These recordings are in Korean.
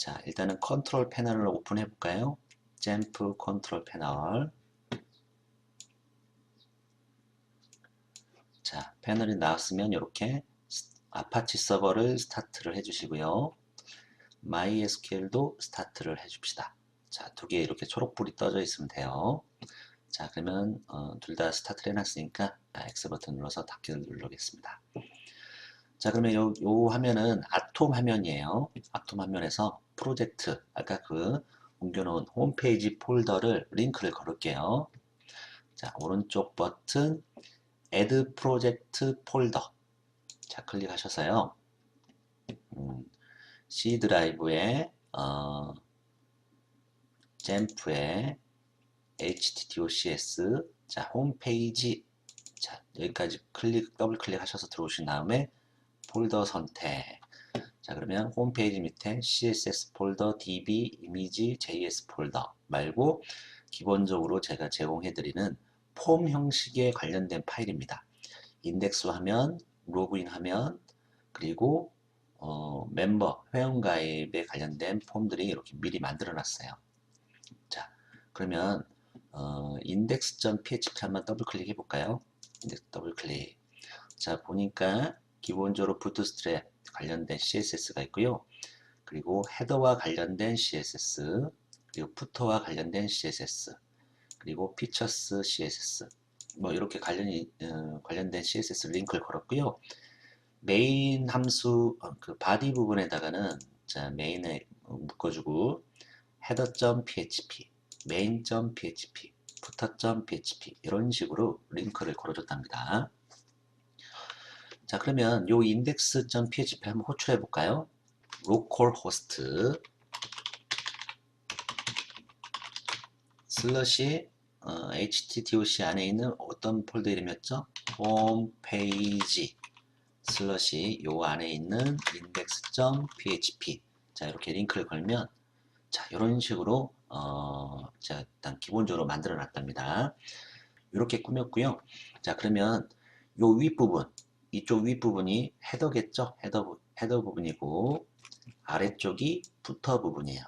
자, 일단은 컨트롤 패널을 오픈해 볼까요? 잼프 컨트롤 패널. 자, 패널이 나왔으면 이렇게 아파치 서버를 스타트를 해주시고요. MySQL도 스타트를 해줍시다. 자, 두 개 이렇게 초록불이 떠져 있으면 돼요. 자, 그러면 둘 다 스타트를 해놨으니까 X 버튼 눌러서 닫기를 누르겠습니다. 자, 그러면 요 화면은 아톰 화면이에요. 아톰 화면에서 프로젝트, 아까 그 옮겨놓은 홈페이지 폴더를 링크를 걸을게요. 자, 오른쪽 버튼 Add Project Folder. 자, 클릭하셔서요. C 드라이브에 잼프에 HTTOCS 자 홈페이지 자 여기까지 더블 클릭하셔서 들어오신 다음에 폴더 선택 자 그러면 홈페이지 밑에 CSS 폴더, DB, 이미지, JS 폴더 말고 기본적으로 제가 제공해드리는 폼 형식에 관련된 파일입니다. 인덱스 화면, 로그인 화면 그리고 멤버, 회원가입에 관련된 폼들이 이렇게 미리 만들어 놨어요. 자, 그러면 index.php 한번 더블 클릭해 볼까요? 인덱스 더블 클릭. 자, 보니까 기본적으로 부트스트랩 관련된 CSS가 있고요. 그리고 헤더와 관련된 CSS, 그리고 푸터와 관련된 CSS, 그리고 피처스 CSS, 뭐 이렇게 관련된 CSS 링크를 걸었고요. 메인 함수 그 바디 부분에다가는 자 메인에 묶어주고 header.php, main.php, footer.php 이런 식으로 링크를 걸어줬답니다. 자 그러면 요 index.php 한번 호출해 볼까요? localhost 슬러시 htdoc 안에 있는 어떤 폴더 이름이었죠? 홈페이지 슬러시 요 안에 있는 index.php 자 이렇게 링크를 걸면 자 이런 식으로 제가 일단 기본적으로 만들어 놨답니다. 이렇게 꾸몄고요. 자 그러면 요 윗부분 이쪽 윗부분이 헤더겠죠. 헤더 부분이고 아래쪽이 푸터 부분이에요.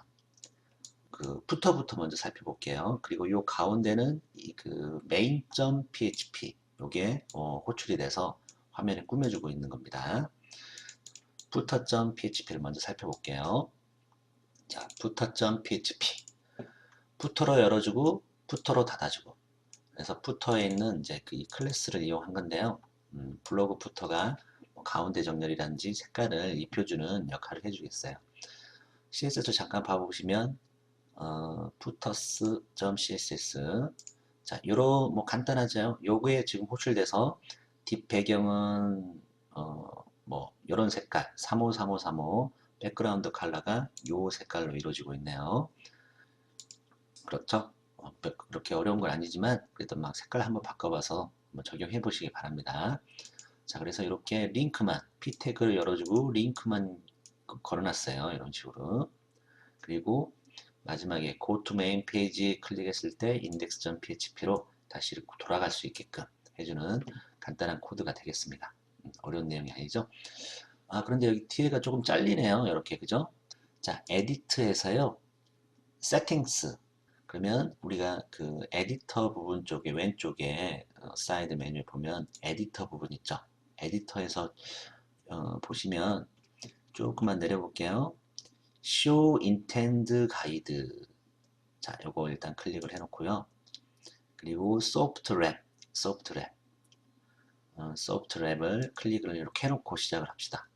그 푸터부터 먼저 살펴볼게요. 그리고 요 가운데는 그 main.php 요게 호출이 돼서 화면에 꾸며주고 있는 겁니다. footer.php를 먼저 살펴볼게요. 자, footer.php 푸터로 열어주고 푸터로 닫아주고 그래서 푸터에 있는 이제 그 클래스를 이용한 건데요. 블로그 푸터가 가운데 정렬이라든지 색깔을 입혀주는 역할을 해주겠어요. CSS 잠깐 봐보시면 footers.css 자, 요런 뭐 간단하죠. 요거에 지금 호출돼서 뒷 배경은 뭐 요런 색깔 353535 백그라운드 컬러가 요 색깔로 이루어지고 있네요. 그렇죠? 그렇게 어려운 건 아니지만 그래도 막 색깔 한번 바꿔봐서 한번 적용해 보시기 바랍니다. 자, 그래서 이렇게 링크만 p 태그를 열어주고 링크만 걸어놨어요. 이런 식으로. 그리고 마지막에 go to main page 클릭했을 때 index.php로 다시 돌아갈 수 있게끔 해주는 간단한 코드가 되겠습니다. 어려운 내용이 아니죠. 아, 그런데 여기 뒤에가 조금 잘리네요. 이렇게, 그죠? 자, edit에서요, settings. 그러면 우리가 그 에디터 부분 쪽에 왼쪽에 사이드 메뉴에 보면 에디터 부분 있죠. 에디터에서 보시면 조금만 내려볼게요. Show Intent Guide. 자, 요거 일단 클릭을 해놓고요. 그리고 소프트랩을 클릭을 이렇게 해놓고 시작을 합시다.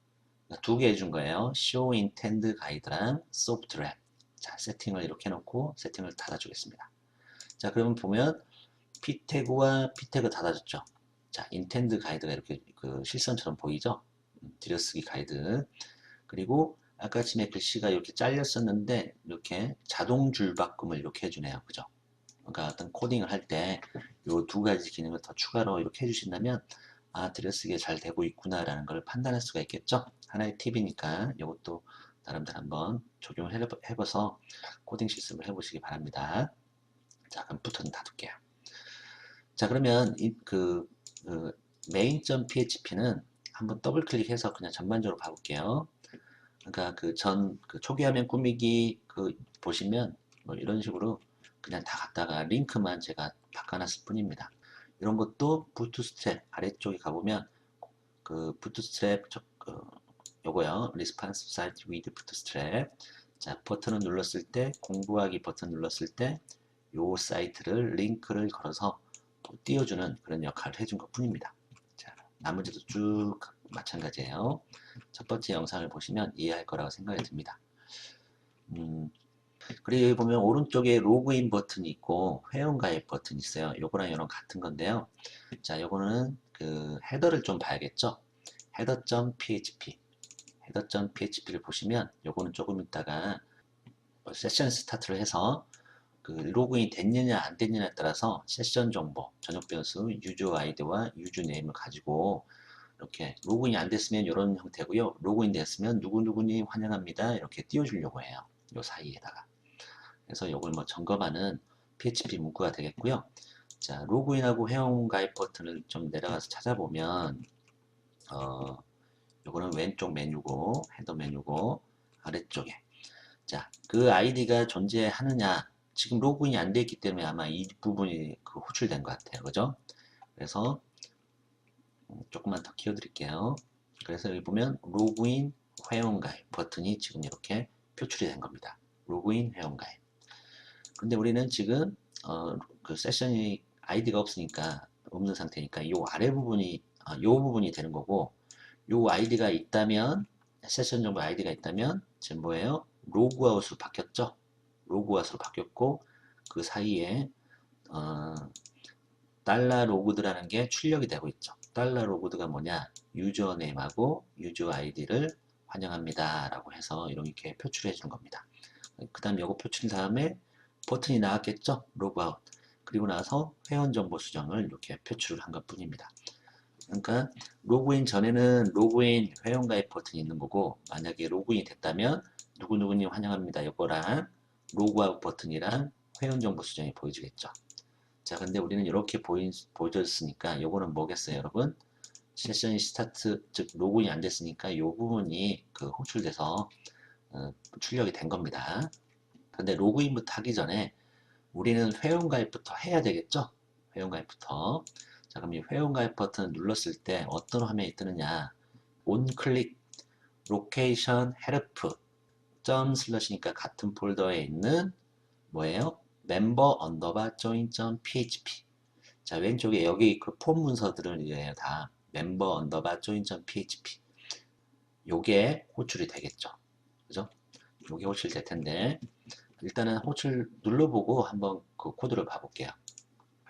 두 개 해준 거예요. Show Intent Guide랑 소프트랩. 자, 세팅을 이렇게 해놓고 세팅을 닫아주겠습니다. 자, 그러면 보면 p 태그와 p 태그 닫아줬죠. 자, 인텐드 가이드가 이렇게 그 실선처럼 보이죠? 들여쓰기 가이드. 그리고 아까 전에 글씨가 이렇게 잘렸었는데 이렇게 자동 줄바꿈을 이렇게 해주네요. 그죠? 그러니까 어떤 코딩을 할 때 이 두 가지 기능을 더 추가로 이렇게 해주신다면 아, 들여쓰기가 잘 되고 있구나 라는 걸 판단할 수가 있겠죠? 하나의 팁이니까 이것도 나름대로 한번 적용을 해봐서 코딩 실습을 해보시기 바랍니다. 자, 그럼 부터는 닫을게요. 자, 그러면 main.php는 한번 더블 클릭해서 그냥 전반적으로 봐볼게요. 그러니까 그 초기 화면 꾸미기 보시면 뭐 이런 식으로 그냥 다 갖다가 링크만 제가 바꿔놨을 뿐입니다. 이런 것도 부트스트랩 아래쪽에 가보면 그 부트스트랩 요거요. Responsive Site with Bootstrap. 자, 버튼을 눌렀을 때, 공부하기 버튼 눌렀을 때, 요 사이트를 링크를 걸어서 띄워주는 그런 역할을 해준 것 뿐입니다. 자, 나머지도 쭉 마찬가지예요. 첫 번째 영상을 보시면 이해할 거라고 생각이 듭니다. 그리고 여기 보면 오른쪽에 로그인 버튼이 있고 회원가입 버튼이 있어요. 요거랑 요랑 같은 건데요. 자, 요거는 그 헤더를 좀 봐야겠죠. header.php header.php를 보시면 요거는 조금 있다가 세션 스타트를 해서 그 로그인이 됐느냐 안 됐느냐에 따라서 세션 정보, 전역 변수, 유저 아이디와 유저 네임을 가지고 이렇게 로그인이 안 됐으면 이런 형태고요. 로그인 됐으면 누구누구니 환영합니다. 이렇게 띄워주려고 해요. 요 사이에다가. 그래서 이걸 뭐 점검하는 PHP 문구가 되겠고요. 자, 로그인하고 회원 가입 버튼을 좀 내려가서 찾아보면 요거는 왼쪽 메뉴고 헤더 메뉴고 아래쪽에 자, 그 아이디가 존재하느냐 지금 로그인이 안 돼 있기 때문에 아마 이 부분이 호출된 것 같아요. 그죠? 그래서 조금만 더 키워드릴게요. 그래서 여기 보면 로그인 회원가입 버튼이 지금 이렇게 표출이 된 겁니다. 로그인 회원가입. 근데 우리는 지금 그 세션이 아이디가 없으니까 없는 상태니까 이 아래 부분이 이 부분이 되는 거고 요 아이디가 있다면 세션 정보 아이디가 있다면 지금 뭐예요? 로그아웃으로 바뀌었죠? 로그아웃으로 바뀌었고 그 사이에 달러 로그드라는 게 출력이 되고 있죠. 달러 로그드가 뭐냐? 유저네임하고 유저 아이디를 환영합니다. 라고 해서 이렇게 표출해 주는 겁니다. 그 다음 요거 표출 다음에 버튼이 나왔겠죠? 로그아웃. 그리고 나서 회원 정보 수정을 이렇게 표출을 한 것 뿐입니다. 그러니까 로그인 전에는 로그인 회원가입 버튼이 있는 거고 만약에 로그인이 됐다면 누구누구님 환영합니다. 요거랑 로그아웃 버튼이랑 회원 정보 수정이 보여지겠죠. 자, 근데 우리는 이렇게 보여줬으니까 요거는 뭐겠어요, 여러분? 세션이 스타트, 즉 로그인이 안 됐으니까 이 부분이 호출돼서 출력이 된 겁니다. 근데 로그인부터 하기 전에 우리는 회원가입부터 해야 되겠죠? 회원가입부터. 자, 그럼 이 회원가입 버튼을 눌렀을 때 어떤 화면이 뜨느냐? 온클릭 로케이션 헬프 점 슬러시니까 같은 폴더에 있는 뭐예요? 멤버 언더바 조인 점 php. 자, 왼쪽에 여기 그 폼 문서들은 이제 다 멤버 언더바 조인 점 php. 요게 호출이 되겠죠. 그죠? 요게 호출될 텐데 일단은 호출 눌러보고 한번 그 코드를 봐볼게요.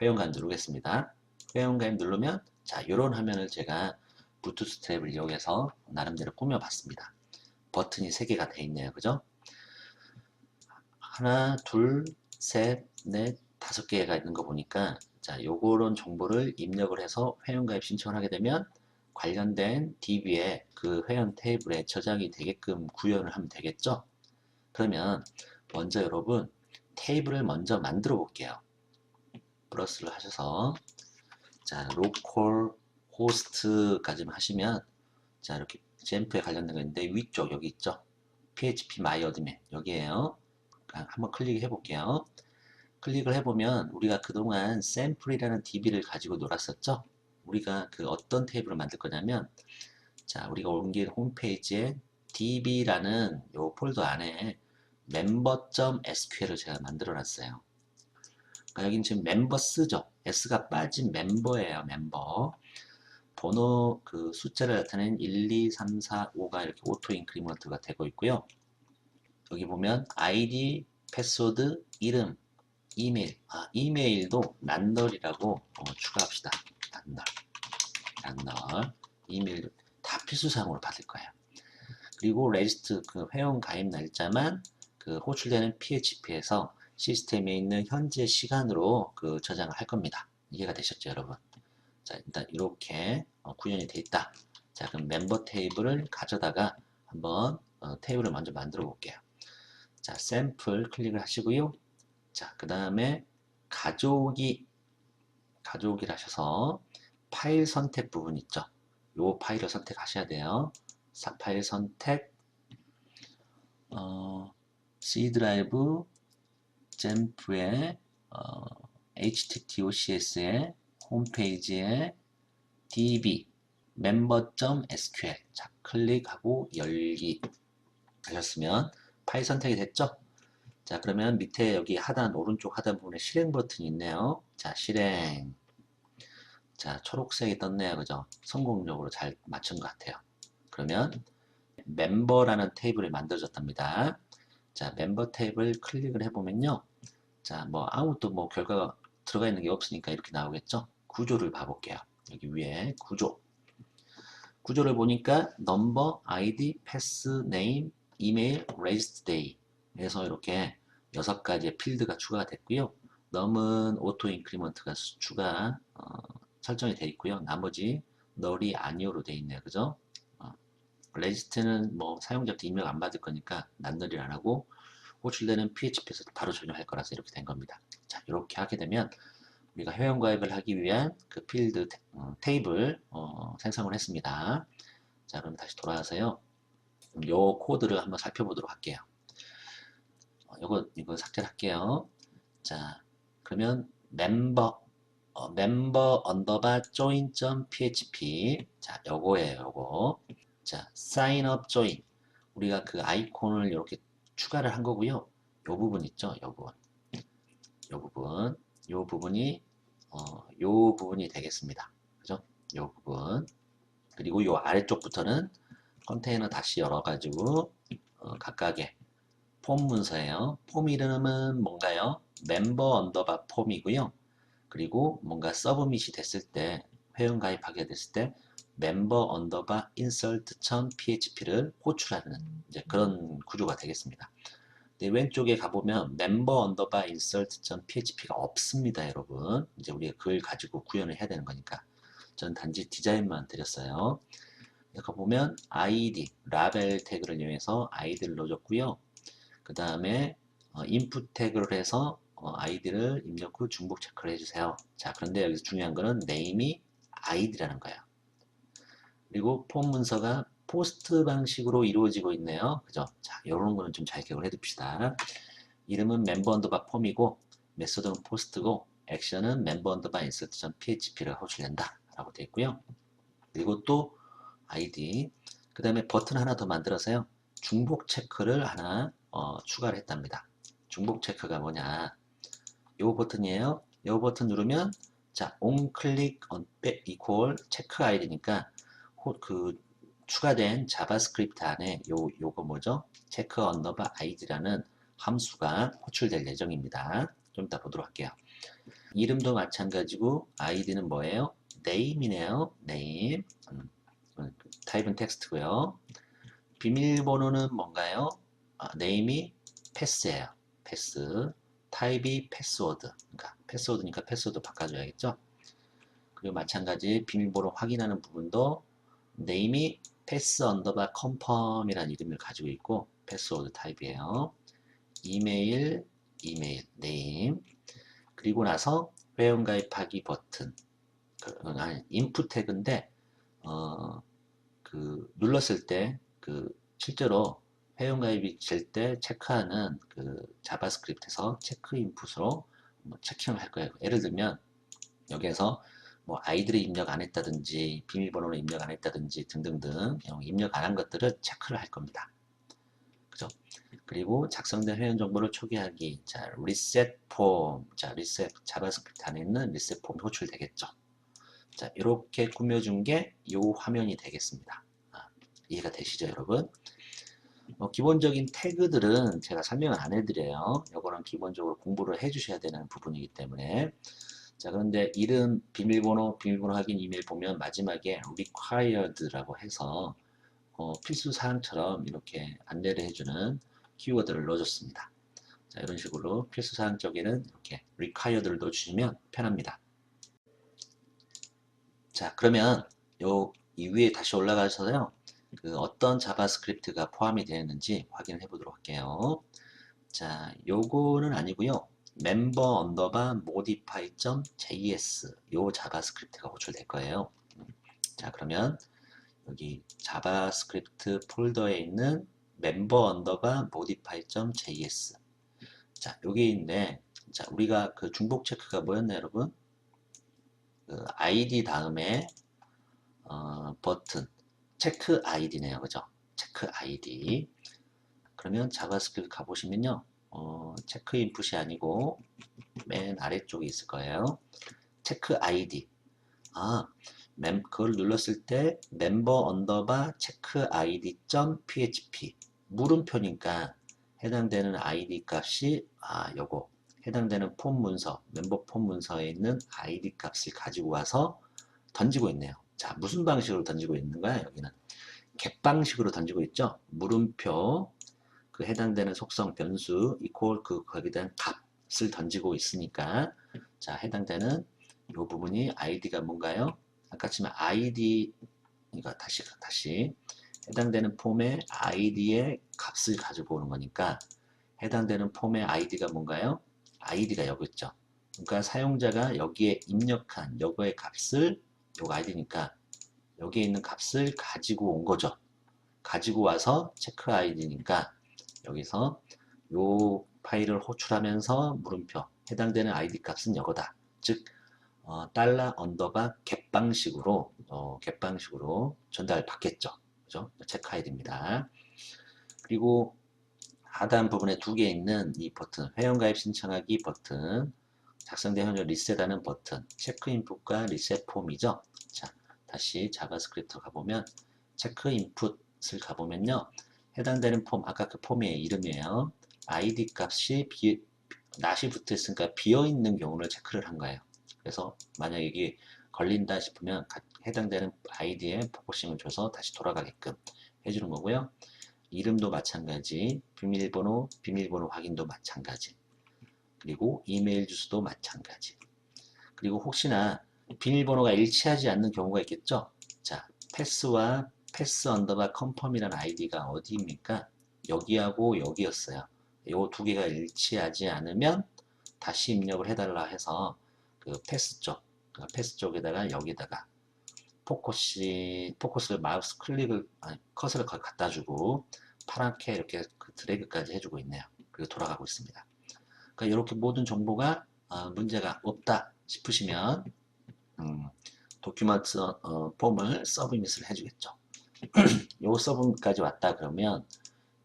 회원가입 누르겠습니다. 회원가입 누르면 자, 이런 화면을 제가 부트스트랩을 이용해서 나름대로 꾸며봤습니다. 버튼이 3개가 돼 있네요. 그죠? 하나, 둘, 셋, 넷, 5개가 있는 거 보니까 자, 요런 정보를 입력을 해서 회원가입 신청을 하게 되면 관련된 DB에 그 회원 테이블에 저장이 되게끔 구현을 하면 되겠죠? 그러면 먼저 여러분 테이블을 먼저 만들어 볼게요. 플러스를 하셔서 자, 로컬 호스트까지만 하시면 자, 이렇게 젠프에 관련된 거 있는데 위쪽 여기 있죠? php myadmin 여기에요. 한번 클릭해 볼게요. 클릭을 해보면 우리가 그동안 샘플이라는 DB를 가지고 놀았었죠? 우리가 그 어떤 테이블을 만들 거냐면 자, 우리가 옮긴 홈페이지에 db라는 요 폴더 안에 member.sql을 제가 만들어 놨어요. 그러니까 여기는 지금 멤버스죠. S가 빠진 멤버예요. 멤버. 번호 그 숫자를 나타내는 1, 2, 3, 4, 5가 이렇게 오토 인크리먼트가 되고 있고요. 여기 보면 아이디, 패스워드, 이름, 이메일. 이메일도 란널이라고 추가합시다. 란널. 이메일 다 필수사항으로 받을 거예요. 그리고 레지스트 그 회원 가입 날짜만 그 호출되는 PHP에서 시스템에 있는 현재 시간으로 그 저장을 할 겁니다. 이해가 되셨죠, 여러분? 자, 일단 이렇게 구현이 되어 있다. 자, 그럼 멤버 테이블을 가져다가 한번 테이블을 먼저 만들어 볼게요. 자, 샘플 클릭을 하시고요. 자, 그 다음에 가져오기를 하셔서 파일 선택 부분 있죠. 요 파일을 선택하셔야 돼요. 파일 선택, C 드라이브 잼프에 HTTOCS에 홈페이지에 db member.sql 자 클릭하고 열기 하셨으면 파일 선택이 됐죠? 자 그러면 밑에 여기 하단 오른쪽 하단 부분에 실행 버튼이 있네요. 자 실행 자 초록색이 떴네요. 그죠? 성공적으로 잘 맞춘 것 같아요. 그러면 멤버라는 테이블이 만들어졌답니다. 자 멤버 테이블 클릭을 해보면요. 자 뭐 아무것도 뭐 결과가 들어가 있는 게 없으니까 이렇게 나오겠죠? 구조를 봐볼게요. 여기 위에 구조를 보니까 넘버, 아이디, 패스, 네임, 이메일, 레지스트 데이 해서 이렇게 6가지의 필드가 추가가 됐고요. 넘은 오토 인크리먼트가 추가 설정이 되어 있고요. 나머지 널이 아니오로 되어 있네요. 그죠? 레지스트는 뭐 사용자한테 입력 안 받을 거니까 낱널이 안 하고 호출되는 PHP에서 바로 적용할 거라서 이렇게 된 겁니다. 자, 이렇게 하게 되면 우리가 회원가입을 하기 위한 그 필드 테이블 생성을 했습니다. 자, 그럼 다시 돌아와서요. 요 코드를 한번 살펴보도록 할게요. 이거 삭제를 할게요. 자, 그러면 멤버 언더바 join.php 자, 요거예요, 요거. 자, sign up join 우리가 그 아이콘을 이렇게 추가를 한 거고요. 요 부분 있죠, 요 부분. 요 부분이 요 부분이 되겠습니다. 그죠? 요 부분. 그리고 요 아래쪽부터는 컨테이너 다시 열어가지고 각각의 폼 문서예요. 폼 이름은 뭔가요? 멤버 언더바 폼이고요. 그리고 뭔가 서브밋이 됐을 때 회원 가입하게 됐을 때 멤버 언더바 인설트 php를 호출하는 이제 그런 구조가 되겠습니다. 네, 왼쪽에 가보면 member 언더바 insert.php가 없습니다, 여러분. 이제 우리가 그걸 가지고 구현을 해야 되는 거니까. 저는 단지 디자인만 드렸어요. 여기 보면 id, 라벨 태그를 이용해서 id를 넣어줬고요. 그 다음에 input 태그를 해서 id를 입력 후 중복 체크를 해주세요. 자, 그런데 여기서 중요한 거는 name이 id라는 거예요. 그리고 폼 문서가 포스트 방식으로 이루어지고 있네요. 그죠? 자, 이런 거는 좀 잘 기억을 해둡시다. 이름은 멤버 언더바 폼이고 메소드는 포스트고 액션은 멤버 언더바 인서트.php를 호출된다 라고 되어 있고요. 그리고 또 아이디 그 다음에 버튼 하나 더 만들어서요. 중복 체크를 하나 추가를 했답니다. 중복 체크가 뭐냐 요 버튼이에요. 요 버튼 누르면 자 on click on equal 체크 아이디니까 그 추가된 자바스크립트 안에 요거 뭐죠? 체크 언더바 아이디라는 함수가 호출될 예정입니다. 좀 이따 보도록 할게요. 이름도 마찬가지고 아이디는 뭐예요? name이네요. name. 타입은 텍스트고요. 비밀번호는 뭔가요? name이 패스예요. 패스. 타입이 패스워드. 그러니까 패스워드니까 패스워드 바꿔줘야겠죠? 그리고 마찬가지 비밀번호 확인하는 부분도 name이 패스 언더바 컨펌이라는 이름을 가지고 있고 패스워드 타입이에요. 이메일 name 그리고 나서 회원가입하기 버튼 인풋 태그인데 그 눌렀을 때 그 실제로 회원가입이 될 때 체크하는 그 자바스크립트에서 체크 인풋으로 뭐 체킹을 할 거예요. 예를 들면 여기에서 뭐 아이들을 입력 안 했다든지 비밀번호를 입력 안 했다든지 등등등 입력 안 한 것들을 체크를 할 겁니다. 그죠? 그리고 작성된 회원 정보를 초기화하기. 자, 리셋 폼. 자, 리셋 자바스크립트 안에 있는 리셋 폼이 호출되겠죠. 자, 이렇게 꾸며준 게 이 화면이 되겠습니다. 이해가 되시죠, 여러분? 기본적인 태그들은 제가 설명을 안 해드려요. 이거는 기본적으로 공부를 해주셔야 되는 부분이기 때문에. 자, 그런데 이름, 비밀번호 확인 이메일 보면 마지막에 required라고 해서 필수 사항처럼 이렇게 안내를 해주는 키워드를 넣어줬습니다. 자, 이런 식으로 필수 사항 쪽에는 이렇게 required를 넣어주시면 편합니다. 자, 그러면 이 위에 다시 올라가서요. 그 어떤 자바스크립트가 포함이 되어 있는지 확인해 보도록 할게요. 자, 요거는 아니고요. member 언더바 modify.js 요 자바스크립트가 호출될 거예요. 자, 그러면 여기 자바스크립트 폴더에 있는 member 언더바 modify.js. 자, 여기 있는데, 자, 우리가 그 중복 체크가 뭐였나요, 여러분? 그 id 다음에 버튼 체크 아이디네요, 그죠? 체크 아이디. 그러면 자바스크립트 가보시면요, 체크 인풋이 아니고 맨 아래쪽에 있을 거예요. 체크 아이디. 아, 그걸 눌렀을 때 멤버 언더바 체크 아이디 점 php 물음표니까 해당되는 아이디 값이 요거 해당되는 폼 문서 멤버 폼 문서에 있는 아이디 값을 가지고 와서 던지고 있네요. 자, 무슨 방식으로 던지고 있는 거야? 여기는 get 방식으로 던지고 있죠. 물음표 그 해당되는 속성 변수 이퀄 그 거기에 대한 값을 던지고 있으니까 자, 해당되는 이 부분이 아이디가 뭔가요? 아까 치면 아이디 이거 다시 해당되는 폼의 아이디의 값을 가지고 오는 거니까 해당되는 폼의 아이디가 뭔가요? 아이디가 여기 있죠. 그러니까 사용자가 여기에 입력한 요거의 값을 요거 아이디니까 여기에 있는 값을 가지고 온 거죠. 가지고 와서 체크 아이디니까 여기서 요 파일을 호출하면서 물음표 해당되는 아이디 값은 이거다. 즉 달러 언더바 겟 방식으로 전달 받겠죠. 그죠? 체크 아이디입니다. 그리고 하단 부분에 두 개 있는 이 버튼 회원가입 신청하기 버튼 작성된 현재 리셋하는 버튼 체크 인풋과 리셋 폼이죠. 자, 다시 자바스크립트 가보면 체크 인풋을 가보면요. 해당되는 폼 아까 그 폼의 이름이에요. 아이디 값이 낫이 붙어 있으니까 비어 있는 경우를 체크를 한 거예요. 그래서 만약 이게 걸린다 싶으면 해당되는 아이디에 포커싱을 줘서 다시 돌아가게끔 해주는 거고요. 이름도 마찬가지, 비밀번호 확인도 마찬가지, 그리고 이메일 주소도 마찬가지. 그리고 혹시나 비밀번호가 일치하지 않는 경우가 있겠죠. 자, 패스와 패스 언더바 컨펌이라는 아이디가 어디입니까? 여기하고 여기였어요. 이 두 개가 일치하지 않으면 다시 입력을 해달라 해서 그 패스 쪽에다가 여기다가 포커스를 마우스 클릭을 커서를 갖다 주고 파랗게 이렇게 그 드래그까지 해주고 있네요. 그리고 돌아가고 있습니다. 그러니까 이렇게 모든 정보가 문제가 없다 싶으시면 도큐먼트 폼을 서브밋을 해주겠죠. 요 서브밋까지 왔다 그러면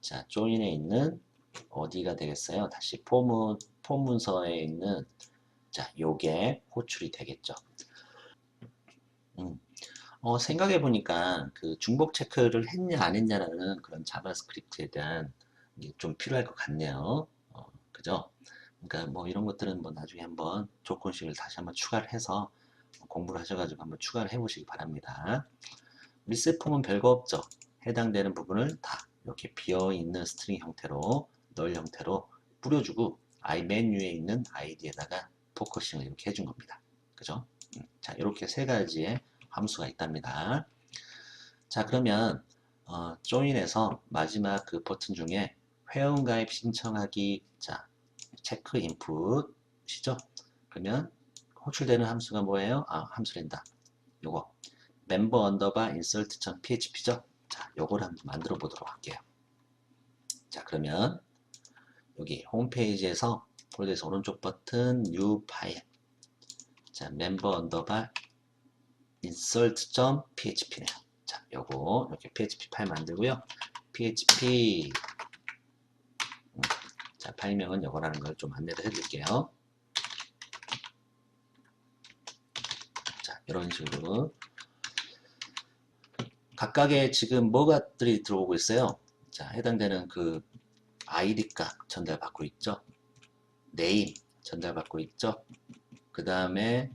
자 조인에 있는 어디가 되겠어요? 다시 폼 문서에 있는 자 요게 호출이 되겠죠. 생각해 보니까 그 중복 체크를 했냐 안 했냐라는 그런 자바스크립트에 대한 게 좀 필요할 것 같네요. 그죠? 그러니까 뭐 이런 것들은 뭐 나중에 한번 조건식을 다시 한번 추가를 해서 공부를 하셔가지고 한번 추가를 해보시기 바랍니다. 리셋 폼은 별거 없죠. 해당되는 부분을 다 이렇게 비어있는 스트링 형태로 널 형태로 뿌려주고 맨 위에 있는 아이디에다가 포커싱을 이렇게 해준 겁니다. 그죠? 자, 이렇게 세 가지의 함수가 있답니다. 자, 그러면 조인에서 마지막 그 버튼 중에 회원가입 신청하기 자 체크 인풋이죠. 그러면 호출되는 함수가 뭐예요? 함수랜다. 요거 member 언더바 insert.php죠. 자, 요걸 한번 만들어 보도록 할게요. 자, 그러면 여기 홈페이지에서 폴더에서 오른쪽 버튼 new 파일 자, member 언더바 insert.php네요. 자, 요거 이렇게 php 파일 만들고요. php 자, 파일명은 요거라는 걸 좀 안내를 해드릴게요. 자, 이런 식으로 각각의 지금 뭐가들이 들어오고 있어요. 자, 해당되는 그 아이디 값 전달받고 있죠. 네임 전달받고 있죠. 그 다음에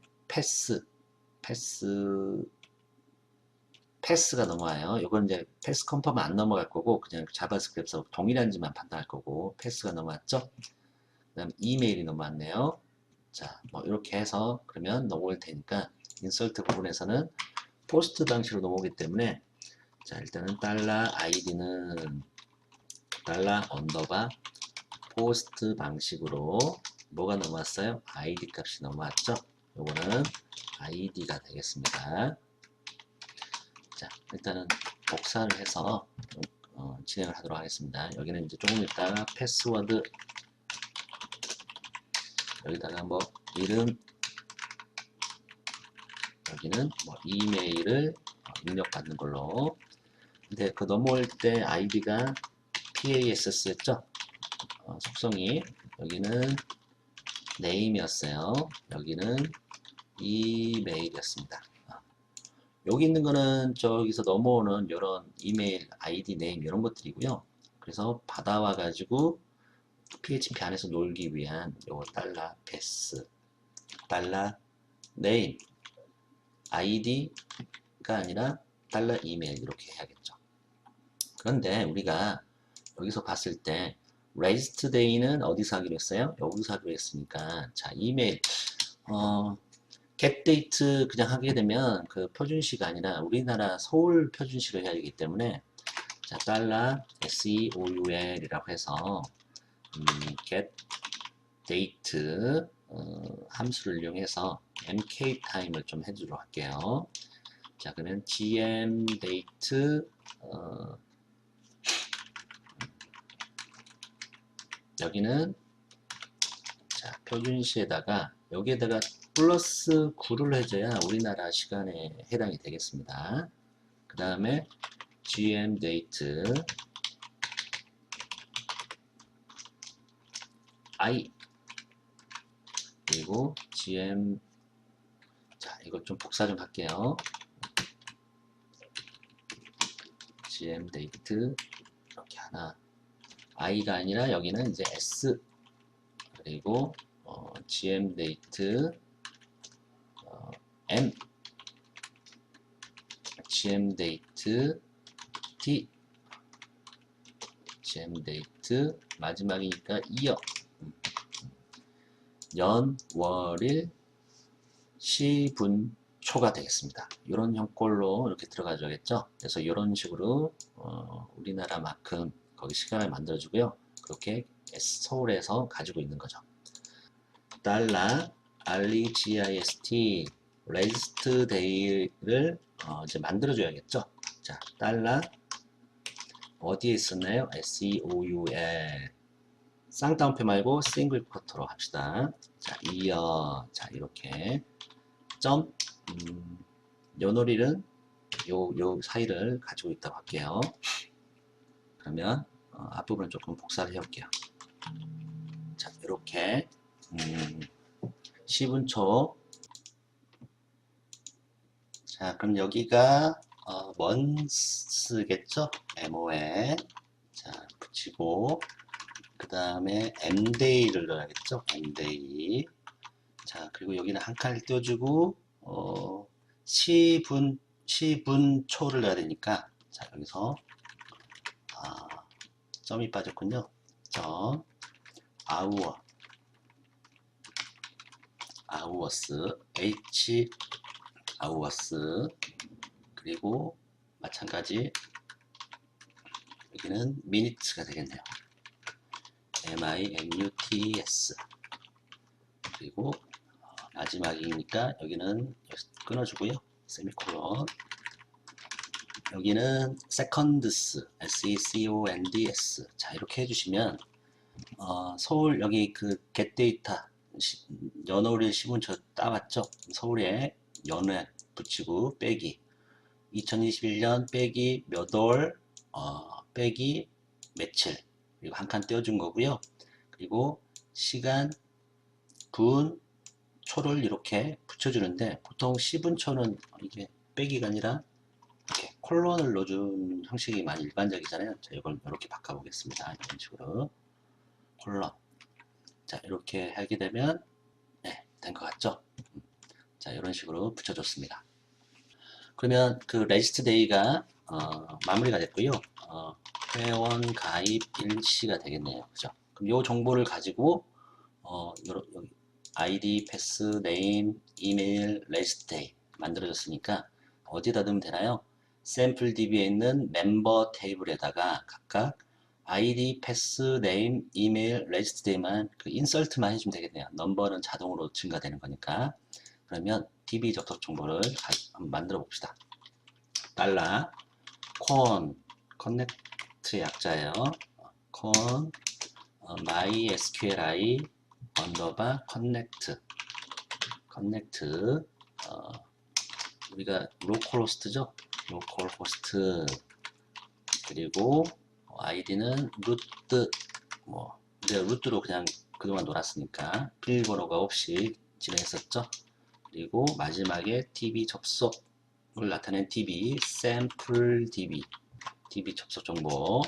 패스가 넘어와요. 이건 이제 패스 컨펌은 안 넘어갈 거고 그냥 자바스크립트로 동일한지만 판단할 거고 패스가 넘어왔죠. 그 다음 이메일이 넘어왔네요. 자, 뭐 이렇게 해서 그러면 넘어올 테니까 인설트 부분에서는 포스트 방식으로 넘어오기 때문에 자, 일단은 달러 아이디는 달러 언더바 포스트 방식으로 뭐가 넘어왔어요? 아이디 값이 넘어왔죠? 요거는 아이디가 되겠습니다. 자, 일단은 복사를 해서 진행을 하도록 하겠습니다. 여기는 이제 조금 이따가 패스워드, 여기다가 뭐 이름, 여기는 뭐 이메일을 입력받는 걸로. 근데 그 넘어올 때 아이디가 PASS였죠? 속성이. 여기는 네임이었어요. 여기는 이메일이었습니다. 여기 있는 거는 저기서 넘어오는 이런 이메일, 아이디, 네임 이런 것들이고요. 그래서 받아와 가지고 PHP 안에서 놀기 위한 요 달러 패스, 달러 네임, 아이디가 아니라 달러 이메일 이렇게 해야겠죠. 그런데 우리가 여기서 봤을 때 raised day는 어디서 하기로 했어요? 여기서 하기로 했으니까 자 이메일 get date 그냥 하게 되면 그 표준시가 아니라 우리나라 서울 표준시를 해야 되기 때문에 자 달러 seoul이라고 해서 get date 함수를 이용해서 mk time을 좀 해주도록 할게요. 자 그러면 gm date 여기는 자 표준시에다가 여기에다가 플러스 9를 해줘야 우리나라 시간에 해당이 되겠습니다. 그 다음에 gm date i 그리고 gm 자 이거 좀 복사 좀 할게요. gm date 이렇게 하나 i가 아니라 여기는 이제 s 그리고 gm date m gm date d gm date 마지막이니까 이어 연, 월일, 시, 분, 초가 되겠습니다. 이런 형꼴로 이렇게 들어가줘야겠죠. 그래서 이런 식으로 우리나라만큼 거기 시간을 만들어주고요. 그렇게 서울에서 가지고 있는 거죠. 달러 REGIST 레지스트 데이를 이제 만들어줘야겠죠. 자, 달러 어디에 있었나요? SEOU에 쌍따옴표 말고 싱글 쿼터로 합시다. 자, 이어 자 이렇게 점 연월일은 요 사이를 가지고 있다고 할게요. 그러면 앞부분을 조금 복사를 해볼게요. 자, 이렇게 10분초. 자, 그럼 여기가 months겠죠? MO에 자 붙이고 그 다음에 mday를 넣어야겠죠? mday. 자, 그리고 여기는 한 칸을 띄워주고 시분초를 넣어야 되니까 자 여기서 점이 빠졌군요. 점 hour hours h hours 그리고 마찬가지 여기는 minutes가 되겠네요. minuts 그리고 마지막이니까 여기는 끊어주고요. 세미콜론. 여기는 seconds, seconds. 자 이렇게 해주시면 서울 여기 그 get data 연월일 시분초 따왔죠. 서울에 연회 붙이고 빼기 2021년 빼기 몇 월 빼기 며칠 그리고 한 칸 떼어준 거고요. 그리고 시간 분 초를 이렇게 붙여주는데 보통 시분초는 이게 빼기가 아니라 이렇게 콜론을 넣어준 형식이 많이 일반적이잖아요. 자, 이걸 이렇게 바꿔보겠습니다. 이런 식으로 콜론. 자, 이렇게 하게 되면 네, 된 것 같죠? 자, 이런 식으로 붙여줬습니다. 그러면 그 레지스트 데이가 마무리가 됐고요. 회원 가입 일시가 되겠네요. 그죠? 그럼 이 정보를 가지고 여기 아이디, 패스, 네임, 이메일, 레지스트 데이 만들어졌으니까 어디다 넣으면 되나요? 샘플 DB에 있는 멤버 테이블에다가 각각 아이디, 패스, 네임, 이메일, 레지스트 데이만 그 인설트만 해주면 되겠네요. 넘버는 자동으로 증가되는 거니까. 그러면 DB 접속 정보를 한번 만들어 봅시다. 달러 컨넥트 connect의 약자예요. con mysqli 언더바 connect 우리가 로컬호스트죠. 로컬호스트 그리고 아이디는 루트 뭐 우리가 루트로 그냥 그동안 놀았으니까 비밀번호가 없이 진행했었죠. 그리고 마지막에 DB 접속을 나타낸 DB sample DB 접속 정보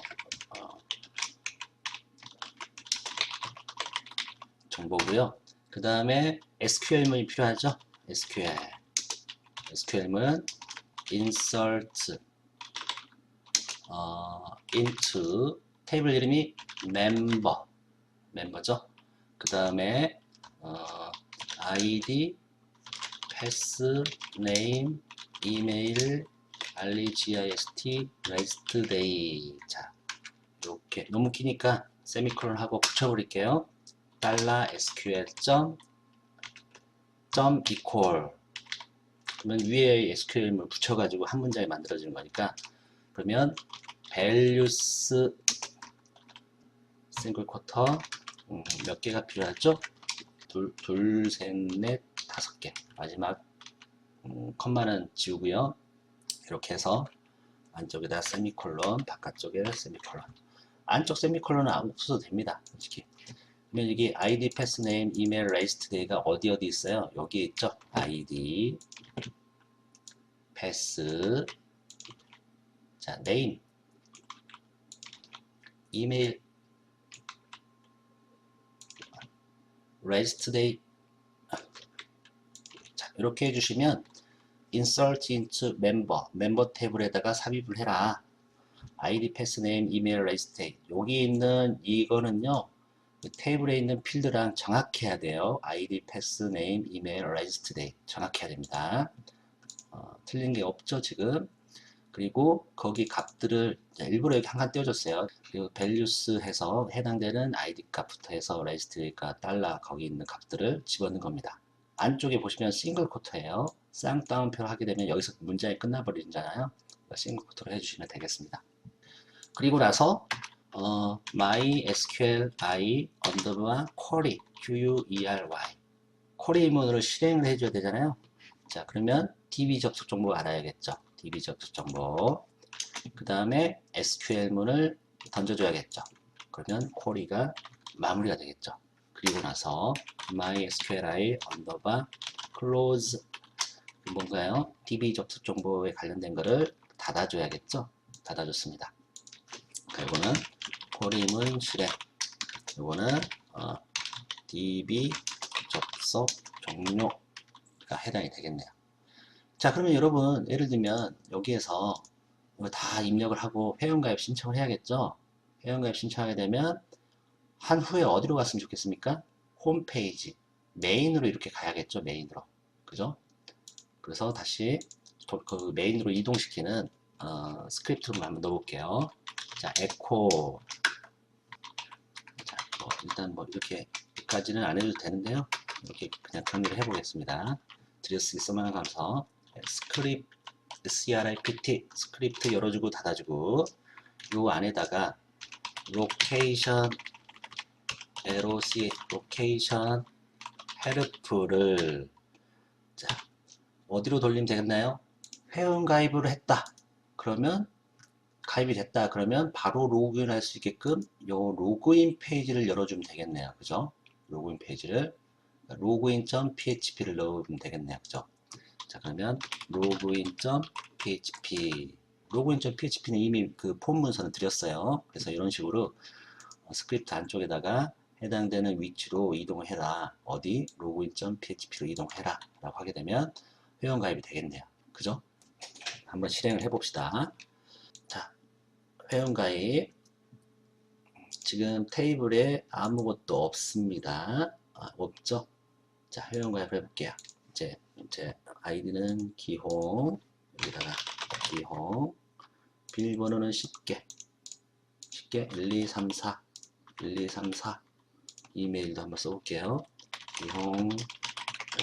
정보고요. 그 다음에 SQL문이 필요하죠. SQL문 insert into 테이블 이름이 멤버죠. 그 다음에 ID, pass, name, email, REGIST, rest day. 자, 이렇게 너무 기니까 세미콜론 하고 붙여버릴게요. $sql equal 그러면 위에 SQL을 붙여가지고 한 문장이 만들어지는 거니까 그러면 values 싱글 쿼터 몇 개가 필요하죠? 둘, 셋, 넷, 5개. 마지막 컴마는 지우고요. 이렇게 해서 안쪽에다 세미콜론, 바깥쪽에 세미콜론. 안쪽 세미콜론은 없어도 됩니다. 솔직히. 그러면 여기 ID, pass, name, email, rest day가 어디 있어요? 여기 있죠? ID, pass, 자, name, email, rest day. 자, 이렇게 해주시면 insert into member 테이블에다가 삽입을 해라. ID, pass, name, email, rest day. 여기 있는 이거는요. 테이블에 있는 필드랑 정확해야 돼요. ID, pass, name, email, rest day. 정확해야 됩니다. 틀린 게 없죠, 지금. 그리고 거기 값들을 일부러 여기 한 칸 띄워줬어요. 그리고 values 해서 해당되는 ID 값부터 해서 rest day가 달러 거기 있는 값들을 집어넣는 겁니다. 안쪽에 보시면 싱글 쿼터예요. 쌍따옴표를 하게 되면 여기서 문장이 끝나버리잖아요. 싱글 쿼터로 해주시면 되겠습니다. 그리고 나서 mysqli 언더바 query query 쿼리문으로 실행을 해줘야 되잖아요. 자, 그러면 DB 접속 정보 알아야겠죠. DB 접속 정보. 그 다음에 SQL문을 던져줘야겠죠. 그러면 쿼리가 마무리가 되겠죠. 그리고 나서 mysqli 언더바 close 뭔가요? DB 접속 정보에 관련된 거를 닫아줘야겠죠. 닫아줬습니다. 이거는 쿼리문 실행. 이거는 DB 접속 종료가 해당이 되겠네요. 자, 그러면 여러분 예를 들면 여기에서 이거 다 입력을 하고 회원가입 신청을 해야겠죠. 회원가입 신청하게 되면 한 후에 어디로 갔으면 좋겠습니까? 홈페이지 메인으로 이렇게 가야겠죠. 메인으로. 그죠? 그래서 다시 그 메인으로 이동시키는 스크립트를 한번 넣어볼게요. 자, 에코. 자, 일단 이렇게까지는 안 해도 되는데요. 이렇게 그냥 정리를 해보겠습니다. 들여쓰기 써만 감사. script 스크립트 열어주고 닫아주고 요 안에다가 location help를 자 어디로 돌리면 되겠나요? 회원 가입을 했다. 그러면 가입이 됐다. 그러면 바로 로그인 할 수 있게끔 요 로그인 페이지를 열어주면 되겠네요. 그죠? 로그인 페이지를 login.php를 넣으면 되겠네요. 그죠? 자, 그러면 login.php는 이미 그 폼 문서는 드렸어요. 그래서 이런 식으로 스크립트 안쪽에다가 해당되는 위치로 이동을 해라. 어디? login.php로 이동해라. 라고 하게 되면 회원 가입이 되겠네요. 그죠? 한번 실행을 해봅시다. 자, 회원 가입. 지금 테이블에 아무것도 없습니다. 없죠? 자, 회원 가입을 해볼게요. 이제 아이디는 기홍, 여기다가 기홍, 비밀번호는 쉽게 1234 이메일도 한번 써볼게요. 기홍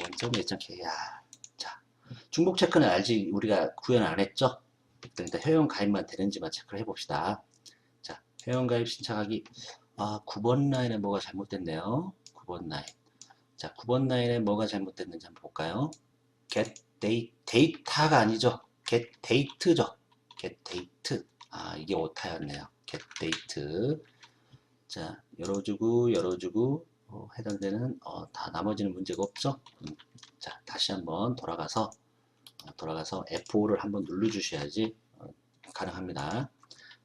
원점.예전케야. 자, 중복 체크는 아직 우리가 구현 안 했죠? 일단 회원 가입만 되는지만 체크를 해봅시다. 자, 회원가입 신청하기. 9번 라인에 뭐가 잘못됐네요. 9번 라인. 자, 9번 라인에 뭐가 잘못됐는지 한번 볼까요? get 데이터가 아니죠. get date죠. get date. 이게 오타였네요. get date. 자, 열어주고 해당되는 다 나머지는 문제가 없죠. 자, 다시 한번 돌아가서 F5를 한번 눌러 주셔야지 가능합니다.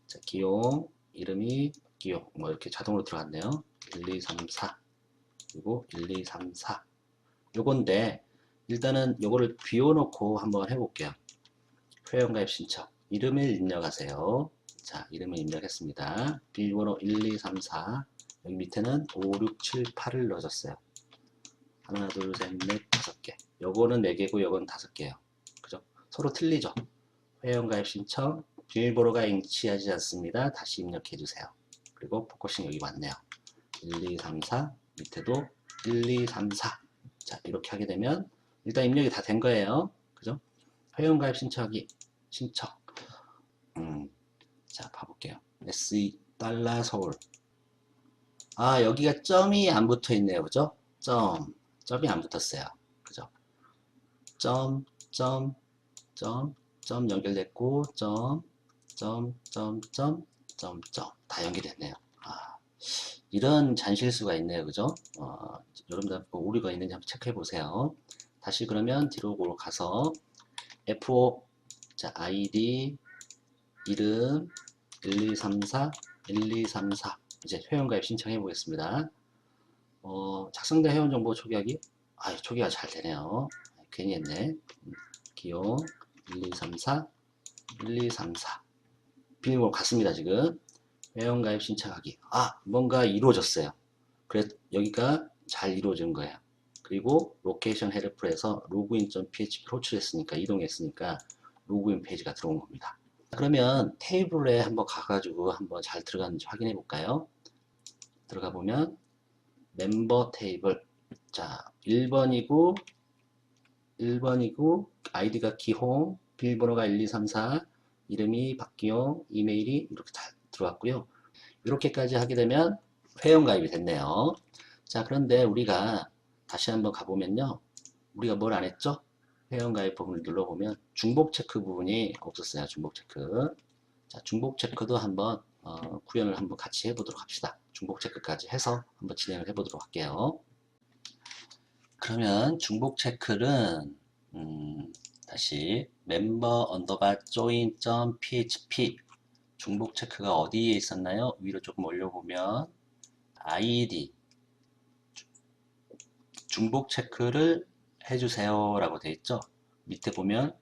자, 기용 이름이 기용 뭐 이렇게 자동으로 들어갔네요. 1, 2, 3, 4 그리고 1, 2, 3, 4 요건데 일단은 요거를 비워놓고 한번 해볼게요. 회원가입 신청 이름을 입력하세요. 자, 이름을 입력했습니다. 비밀번호 1, 2, 3, 4 여기 밑에는 5, 6, 7, 8을 넣어줬어요. 하나, 둘, 셋, 넷, 5개. 요거는 4개고 요건 5개예요. 그죠? 서로 틀리죠? 회원가입 신청 비밀번호가 일치하지 않습니다. 다시 입력해주세요. 그리고 포커싱 여기 맞네요. 1, 2, 3, 4 밑에도 1, 2, 3, 4 자, 이렇게 하게 되면 일단 입력이 다 된 거예요. 그죠? 회원가입 신청하기 신청 자, 봐볼게요. SE 달러 서울 여기가 점이 안 붙어 있네요. 그죠? 점이 안 붙었어요. 그죠? 점 연결됐고 다 연결됐네요. 이런 잔실수가 있네요. 그죠? 여러분들 오류가 있는지 한번 체크해 보세요. 다시 그러면 뒤로 가서 F5 자, ID 이름 1234 1234 이제 회원가입 신청해 보겠습니다. 작성된 회원정보 초기화기 초기화 잘 되네요. 괜히 했네. 기용 1234 1234 비밀번호 같습니다. 지금 회원가입 신청하기 뭔가 이루어졌어요. 그래서 여기가 잘 이루어진 거예요. 그리고 로케이션 헬프에서 로그인.php 호출했으니까 이동했으니까 로그인 페이지가 들어온 겁니다. 그러면 테이블에 한번 가가지고 한번 잘 들어갔는지 확인해 볼까요? 들어가 보면 멤버 테이블 자 1번이고 아이디가 기홍 비밀번호가 1234 이름이 박기용 이메일이 이렇게 다 들어왔고요. 이렇게까지 하게 되면 회원가입이 됐네요. 자, 그런데 우리가 다시 한번 가보면요. 우리가 뭘 안 했죠? 회원가입 부분을 눌러보면 중복 체크 부분이 없었어요. 중복 체크. 자, 중복 체크도 한번 구현을 한번 같이 해보도록 합시다. 중복 체크까지 해서 한번 진행을 해보도록 할게요. 그러면 중복 체크는 다시 member underbar join.php 중복 체크가 어디에 있었나요? 위로 조금 올려보면 id 중복 체크를 해주세요 라고 되어 있죠. 밑에 보면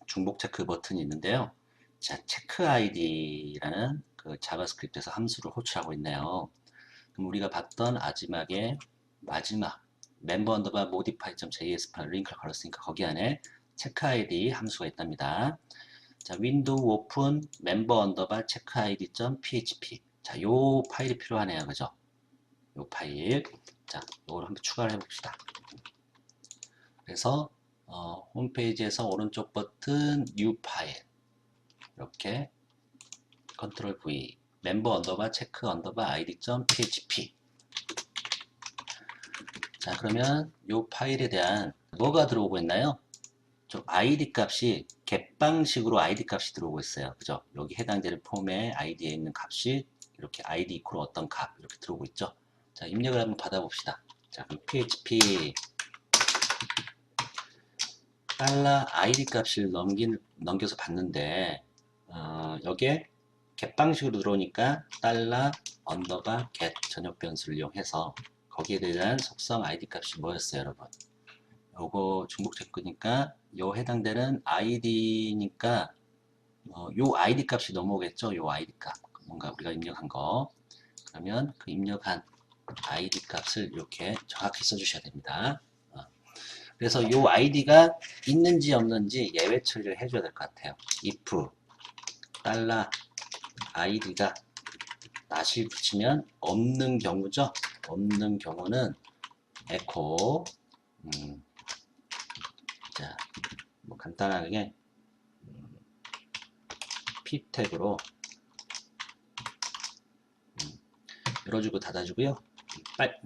중복 체크 버튼이 있는데요. 자, 체크 id라는 그 자바스크립트에서 함수를 호출하고 있네요. 그럼 우리가 봤던 마지막 member underbar modify.js 파일 링크를 걸었으니까 거기 안에 체크 id 함수가 있답니다. 자, 윈도우 오픈 member underbar 체크 id.php 자, 요 파일이 필요하네요. 그죠? 요 파일. 자, 요걸 한번 추가를 해봅시다. 그래서 홈페이지에서 오른쪽 버튼 new 파일 이렇게 컨트롤 V member underbar 체크 underbar id.php 자, 그러면 요 파일에 대한 뭐가 들어오고 있나요? 좀 id 값이 겟방식으로 id 값이 들어오고 있어요. 그죠? 여기 해당되는 폼에 id에 있는 값이 이렇게 id 이퀄 어떤 값 이렇게 들어오고 있죠. 자, 입력을 한번 받아봅시다. 자, 그럼 php 달러 id 값을 넘겨서 봤는데 여기에 겟방식으로 들어오니까 달러 언더바 겟 전역 변수를 이용해서 거기에 대한 속성 id 값이 뭐였어요, 여러분? 요거 중복 체크니까 요 해당되는 id니까 요 id 값이 넘어오겠죠? 요 id 값 뭔가 우리가 입력한 거 그러면 그 입력한 id 값을 이렇게 정확히 써주셔야 됩니다. 그래서 요 id가 있는지 없는지 예외 처리를 해줘야 될 것 같아요. if 달러 id가 낫을 붙이면 없는 경우죠. 없는 경우는 echo 자, 뭐 간단하게 p 태그로 열어주고 닫아주고요.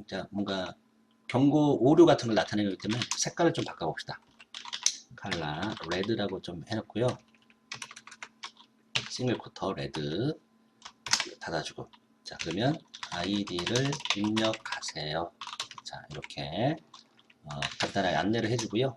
자, 뭔가 경고 오류 같은 걸 나타내기 때문에 색깔을 좀 바꿔봅시다. 컬러 레드라고 좀 해놓고요. 싱글 쿼터 레드 닫아주고, 자 그러면 아이디를 입력하세요. 자 이렇게 간단하게 안내를 해주고요.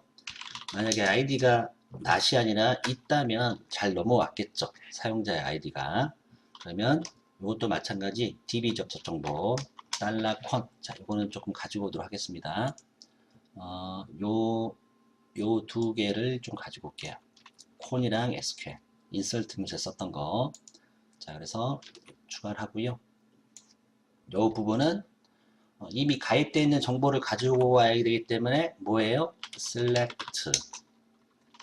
만약에 아이디가 낫이 아니라 있다면 잘 넘어왔겠죠, 사용자의 아이디가. 그러면 이것도 마찬가지 DB 접속 정보 $콘, 자 이거는 조금 가지고 오도록 하겠습니다. 요 두 개를 좀 가지고 올게요. 콘이랑 SQL 인설트 문제 썼던 거. 자 그래서 추가를 하고요. 요 부분은 이미 가입되어 있는 정보를 가지고 와야 되기 때문에 뭐예요? select,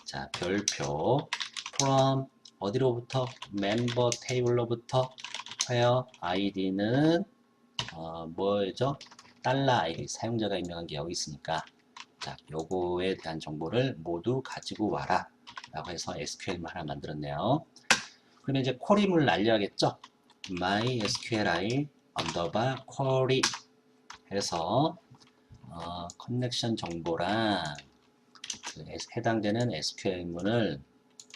자 별표 from 어디로부터? member table로부터 where id는 뭐죠? $id, 사용자가 입력한 게 여기 있으니까, 자 요거에 대한 정보를 모두 가지고 와라 라고 해서 SQL만 하나 만들었네요. 그러면 이제 쿼리문을 날려야겠죠? MySQLi underbar query 해서 커넥션 정보랑 그 해당되는 SQL문을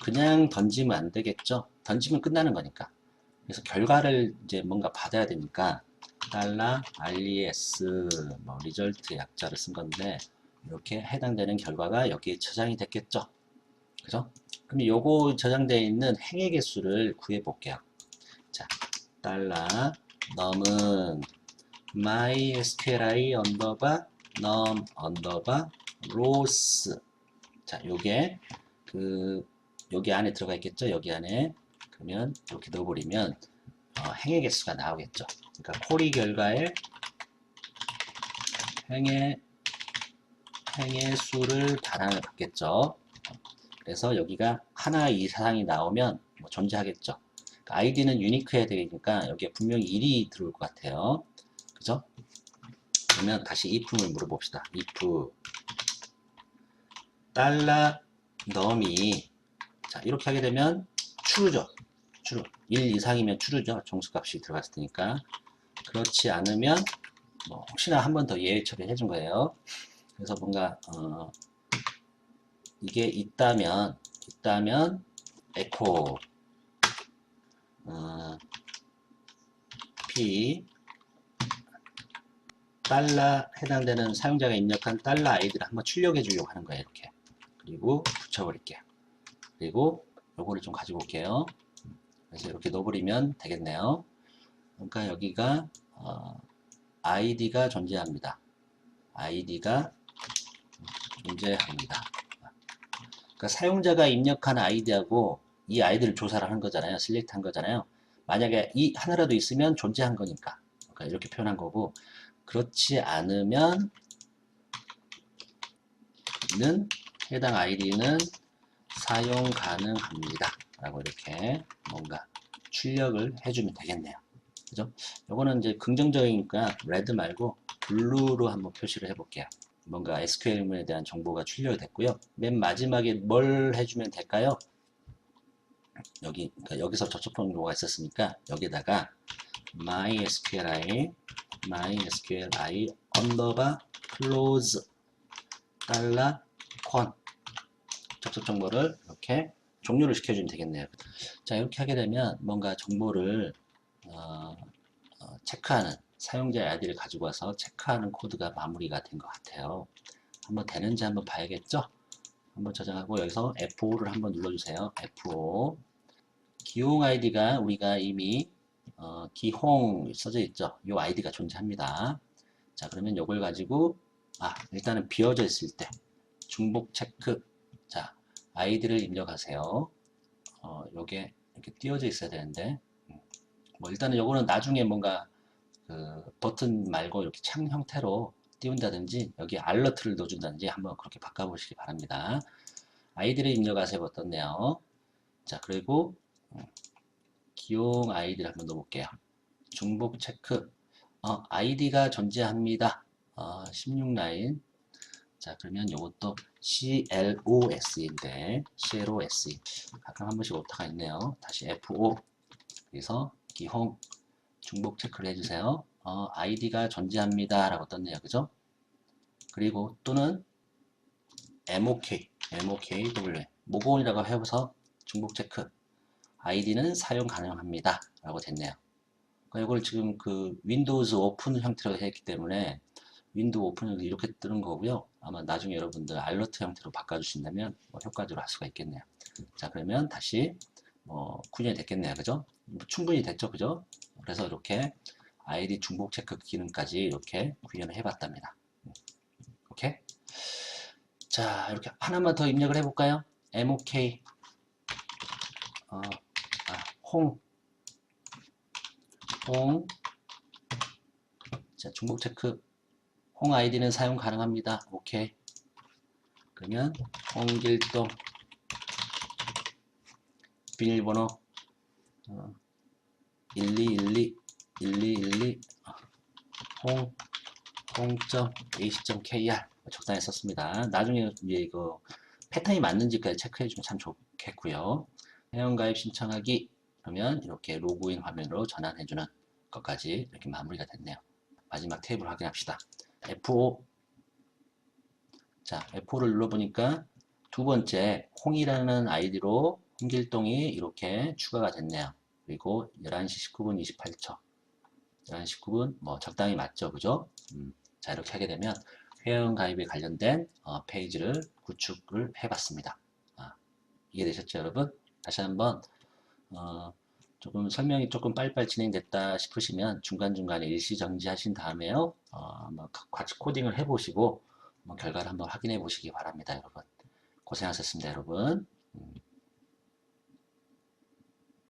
그냥 던지면 안 되겠죠? 던지면 끝나는 거니까. 그래서 결과를 이제 뭔가 받아야 되니까 $res 뭐 result 약자를 쓴 건데, 이렇게 해당되는 결과가 여기에 저장이 됐겠죠? 그죠? 그럼 요거 저장되어 있는 행의 개수를 구해 볼게요. 자, $num은 mysqli underbar num underbar rows. 자, 요게 여기 안에 들어가 있겠죠? 여기 안에. 그러면 이렇게 넣어버리면 행의 개수가 나오겠죠. 그러니까 쿼리 결과에 행의 수를 반환을 받겠죠. 그래서 여기가 하나 이상이 나오면 뭐 존재하겠죠. 그러니까 아이디는 유니크해야 되니까 여기에 분명히 1이 들어올 것 같아요. 그죠? 그러면 다시 if을 물어봅시다. if $num이, 자 이렇게 하게 되면 true죠. true. 1 이상이면 true죠. 정수값이 들어갔을 테니까. 그렇지 않으면 뭐 혹시나 한 번 더 예외 처리해 준 거예요. 그래서 뭔가 이게 있다면 echo p 해당되는 사용자가 입력한 $id를 한번 출력해 주려고 하는 거예요. 이렇게. 그리고 붙여버릴게요. 그리고 요거를 좀 가지고 올게요. 그래서 이렇게 넣어버리면 되겠네요. 그러니까 여기가 id가 존재합니다. id가 존재합니다. 그러니까 사용자가 입력한 id하고 이 id를 조사를 한 거잖아요. select 한 거잖아요. 만약에 이 하나라도 있으면 존재한 거니까. 그러니까 이렇게 표현한 거고, 그렇지 않으면 해당 id는 사용 가능합니다 라고 이렇게 뭔가 출력을 해주면 되겠네요. 그죠? 요거는 이제 긍정적이니까 레드 말고 블루로 한번 표시를 해볼게요. 뭔가 SQL문에 대한 정보가 출력이 됐고요. 맨 마지막에 뭘 해주면 될까요? 그러니까 여기서 접속 정보가 있었으니까 여기다가 mysqli underbar close $콘 접속 정보를 이렇게 종료를 시켜주면 되겠네요. 자 이렇게 하게 되면 뭔가 정보를 체크하는, 사용자의 아이디를 가지고 와서 체크하는 코드가 마무리가 된 것 같아요. 한번 되는지 한번 봐야겠죠? 한번 저장하고 여기서 F5를 한번 눌러주세요. F5. 기용 아이디가 우리가 이미 기홍 써져 있죠. 이 아이디가 존재합니다. 자 그러면 이걸 가지고 일단은 비어져 있을 때 중복 체크, 자 아이디를 입력하세요. 요게 이렇게 띄어져 있어야 되는데, 뭐 일단은 요거는 나중에 뭔가 그 버튼 말고 이렇게 창 형태로 띄운다든지 여기 알러트를 넣어준다든지 한번 그렇게 바꿔보시기 바랍니다. 아이디를 입력하세요. 떴네요. 자 그리고 기용 아이디를 한번 넣어볼게요. 중복 체크, 아이디가 존재합니다. 16라인. 자 그러면 이것도 CLOS인데 CLOS 가끔 한 번씩 오타가 있네요. 다시 F5, 그래서 기홍 중복 체크를 해주세요. 아이디가 존재합니다 라고 떴네요. 그죠? 그리고 또는 MOKW 모공이라고 해서 중복 체크 아이디는 사용 가능합니다 라고 됐네요. 그러니까 이걸 지금 그 윈도우즈 오픈 형태로 했기 때문에 윈도우 오픈을 이렇게 뜨는 거고요. 아마 나중에 여러분들 알러트 형태로 바꿔주신다면 뭐 효과적으로 할 수가 있겠네요. 자, 그러면 다시 구현이 됐겠네요. 그죠? 충분히 됐죠. 그죠? 그래서 이렇게 아이디 중복 체크 기능까지 이렇게 구현을 해봤답니다. 오케이? 자, 이렇게 하나만 더 입력을 해볼까요? MOK 홍 자, 중복 체크 홍 아이디는 사용 가능합니다. 오케이. 그러면 홍길동 비밀번호 1212 홍.ac.kr 적당히 썼습니다. 나중에 이제 이거 패턴이 맞는지까지 체크해 주면 참 좋겠고요. 회원가입 신청하기 그러면 이렇게 로그인 화면으로 전환해 주는 것까지 이렇게 마무리가 됐네요. 마지막 테이블 확인합시다. F5 자, F5를 눌러보니까 두 번째 홍이라는 아이디로 홍길동이 이렇게 추가가 됐네요. 그리고 11시 19분 28초 11시 19분 뭐 적당히 맞죠. 그죠? 자, 이렇게 하게 되면 회원 가입에 관련된 페이지를 구축을 해봤습니다. 이해되셨죠, 여러분? 다시 한번 조금 설명이 조금 빨리빨리 진행됐다 싶으시면 중간중간에 일시 정지하신 다음에요. 같이 코딩을 해보시고 결과를 한번 확인해 보시기 바랍니다, 여러분. 고생하셨습니다, 여러분.